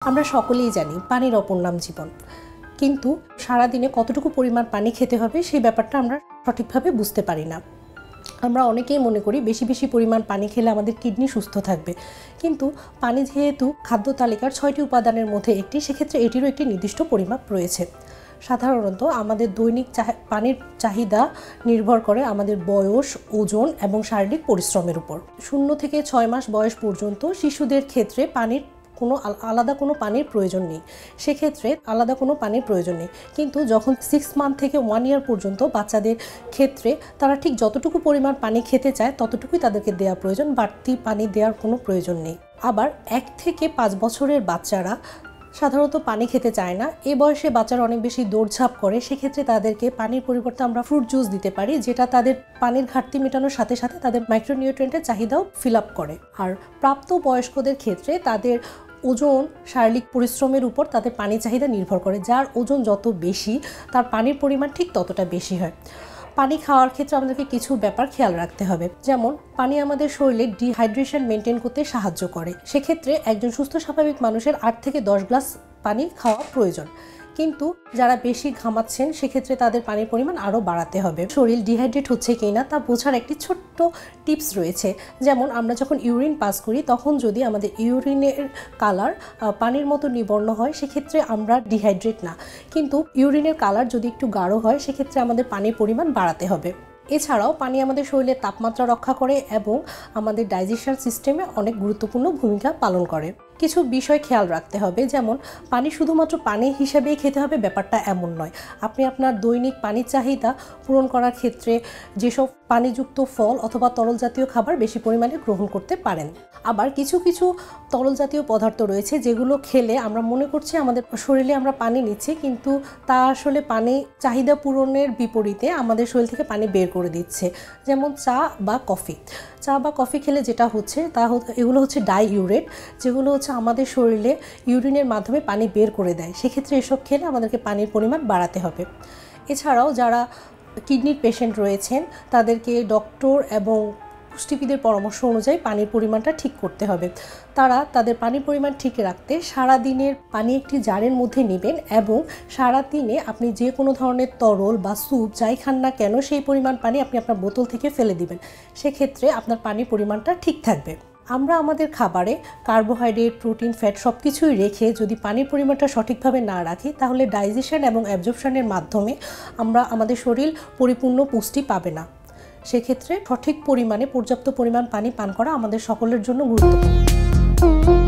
আমরা সকলেই জানি পানির অপর নাম জীবন, কিন্তু সারাদিনে কতটুকু পরিমাণ পানি খেতে হবে সেই ব্যাপারটা আমরা সঠিকভাবে বুঝতে পারি না। আমরা অনেকেই মনে করি বেশি বেশি পরিমাণ পানি খেলে আমাদের কিডনি সুস্থ থাকবে, কিন্তু পানি যেহেতু খাদ্য তালিকার 6টি উপাদানের মধ্যে একটি, সেক্ষেত্রে এটিরও একটি নির্দিষ্ট পরিমাপ রয়েছে। সাধারণত আমাদের দৈনিক পানির চাহিদা নির্ভর করে আমাদের বয়স, ওজন এবং শারীরিক পরিশ্রমের উপর। 0 থেকে 6 মাস বয়স পর্যন্ত শিশুদের ক্ষেত্রে আলাদা কোনো পানির প্রয়োজন নেই, সেক্ষেত্রে আলাদা কোনো পানির প্রয়োজন নেই। কিন্তু যখন 6 মান্থ থেকে 1 ইয়ার পর্যন্ত বাচ্চাদের ক্ষেত্রে তারা ঠিক যতটুকু পরিমাণ পানি খেতে চায় ততটুকুই তাদেরকে দেওয়া প্রয়োজন, বাড়তি পানি দেওয়ার কোনো প্রয়োজন নেই। আবার 1 থেকে 5 বছরের বাচ্চারা সাধারণত পানি খেতে চায় না। এই বয়সে বাচ্চারা অনেক বেশি দৌড়ঝাঁপ করে, সেক্ষেত্রে তাদেরকে পানির পরিবর্তে আমরা ফ্রুট জুস দিতে পারি, যেটা তাদের পানির ঘাটতি মেটানোর সাথে সাথে তাদের মাইক্রোনিউট্রিয়েন্টের চাহিদাও ফিল আপ করে। আর প্রাপ্ত বয়স্কদের ক্ষেত্রে তাদের ওজন, শারীরিক পরিশ্রমের উপর তাদের পানির চাহিদা নির্ভর করে। যার ওজন যত বেশি তার পানির পরিমাণ ঠিক ততটা বেশি হয়। পানি খাওয়ার ক্ষেত্রে আমাদেরকে কিছু ব্যাপার খেয়াল রাখতে হবে, যেমন পানি আমাদের শরীরে ডিহাইড্রেশন মেনটেন করতে সাহায্য করে। সেক্ষেত্রে একজন সুস্থ স্বাভাবিক মানুষের 8 থেকে 10 গ্লাস পানি খাওয়া প্রয়োজন, কিন্তু যারা বেশি ঘামাচ্ছেন সেক্ষেত্রে তাদের পানির পরিমাণ আরও বাড়াতে হবে। শরীর ডিহাইড্রেট হচ্ছে কি না তা বোঝার একটি ছোট্ট টিপস রয়েছে, যেমন আমরা যখন ইউরিন পাস করি তখন যদি আমাদের ইউরিনের কালার পানির মতো নিবর্ণ হয় সেক্ষেত্রে আমরা ডিহাইড্রেট না, কিন্তু ইউরিনের কালার যদি একটু গাঢ় হয় সেক্ষেত্রে আমাদের পানির পরিমাণ বাড়াতে হবে। এছাড়াও পানি আমাদের শরীরের তাপমাত্রা রক্ষা করে এবং আমাদের ডাইজেশন সিস্টেমে অনেক গুরুত্বপূর্ণ ভূমিকা পালন করে। কিছু বিষয় খেয়াল রাখতে হবে, যেমন পানি শুধুমাত্র পানি হিসাবেই খেতে হবে ব্যাপারটা এমন নয়। আপনি আপনার দৈনিক পানির চাহিদা পূরণ করার ক্ষেত্রে যেসব পানিযুক্ত ফল অথবা তরল জাতীয় খাবার বেশি পরিমাণে গ্রহণ করতে পারেন। আবার কিছু কিছু তরল জাতীয় পদার্থ রয়েছে যেগুলো খেলে আমরা মনে করছি আমাদের শরীরে আমরা পানি নিচ্ছি, কিন্তু তা আসলে পানি চাহিদা পূরণের বিপরীতে আমাদের শরীর থেকে পানি বের করে দিচ্ছে, যেমন চা বা কফি খেলে যেটা হচ্ছে এগুলো হচ্ছে ডাইইউরেট, যেগুলো হচ্ছে আমাদের শরীরে ইউরিনের মাধ্যমে পানি বের করে দেয়। সেক্ষেত্রে এসব খেলে আমাদেরকে পানির পরিমাণ বাড়াতে হবে। এছাড়াও যারা কিডনির পেশেন্ট রয়েছেন তাদেরকে ডক্টর এবং পুষ্টিবিদের পরামর্শ অনুযায়ী পানির পরিমাণটা ঠিক করতে হবে। তারা তাদের পানির পরিমাণ ঠিক রাখতে সারাদিনের পানি একটি জারের মধ্যে নেবেন এবং সারাদিনে আপনি যে কোনো ধরনের তরল বা স্যুপ যাই খান না কেন সেই পরিমাণ পানি আপনি আপনার বোতল থেকে ফেলে দিবেন, সেক্ষেত্রে আপনার পানির পরিমাণটা ঠিক থাকবে। আমরা আমাদের খাবারে কার্বোহাইড্রেট, প্রোটিন, ফ্যাট সব কিছুই রেখে যদি পানির পরিমাণটা সঠিকভাবে না রাখি তাহলে ডাইজেশন এবং অ্যাবজর্পশনের মাধ্যমে আমাদের শরীর পরিপূর্ণ পুষ্টি পাবে না। সেক্ষেত্রে সঠিক পরিমাণে পর্যাপ্ত পরিমাণ পানি পান করা আমাদের সকলের জন্য গুরুত্বপূর্ণ।